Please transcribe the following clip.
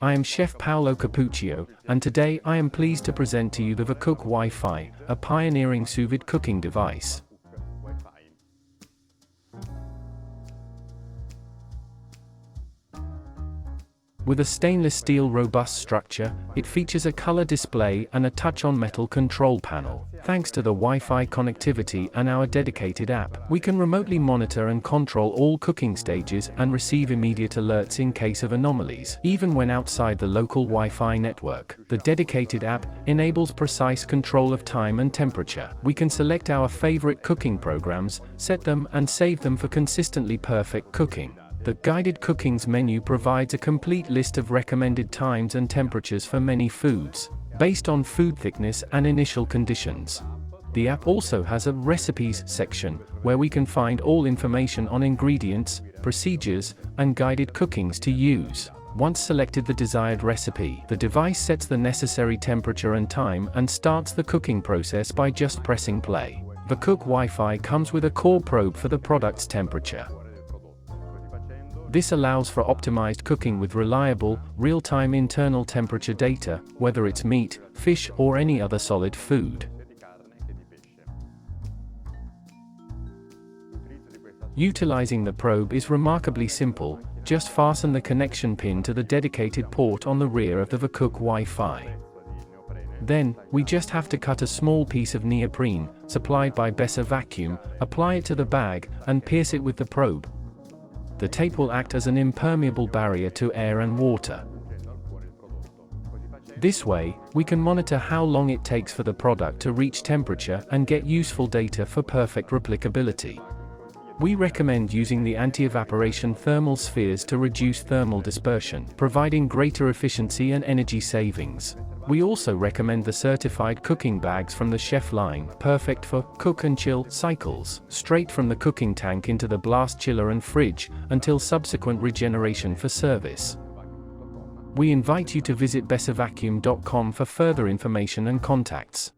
I am Chef Paolo Cappuccio, and today I am pleased to present to you the Vacook WiFi, a pioneering sous-vide cooking device. With a stainless steel robust structure, it features a color display and a touch-on metal control panel. Thanks to the Wi-Fi connectivity and our dedicated app, we can remotely monitor and control all cooking stages and receive immediate alerts in case of anomalies. Even when outside the local Wi-Fi network, the dedicated app enables precise control of time and temperature. We can select our favorite cooking programs, set them and save them for consistently perfect cooking. The Guided Cookings menu provides a complete list of recommended times and temperatures for many foods, based on food thickness and initial conditions. The app also has a Recipes section, where we can find all information on ingredients, procedures, and guided cookings to use. Once selected the desired recipe, the device sets the necessary temperature and time and starts the cooking process by just pressing play. Vacook WiFi comes with a core probe for the product's temperature. This allows for optimized cooking with reliable, real-time internal temperature data, whether it's meat, fish, or any other solid food. Utilizing the probe is remarkably simple. Just fasten the connection pin to the dedicated port on the rear of the Vacook WiFi. Then, we just have to cut a small piece of neoprene, supplied by Vacuum, apply it to the bag, and pierce it with the probe. The tape will act as an impermeable barrier to air and water. This way, we can monitor how long it takes for the product to reach temperature and get useful data for perfect replicability. We recommend using the anti-evaporation thermal spheres to reduce thermal dispersion, providing greater efficiency and energy savings. We also recommend the certified cooking bags from the Chef line, perfect for cook and chill cycles, straight from the cooking tank into the blast chiller and fridge, until subsequent regeneration for service. We invite you to visit vacuum.com for further information and contacts.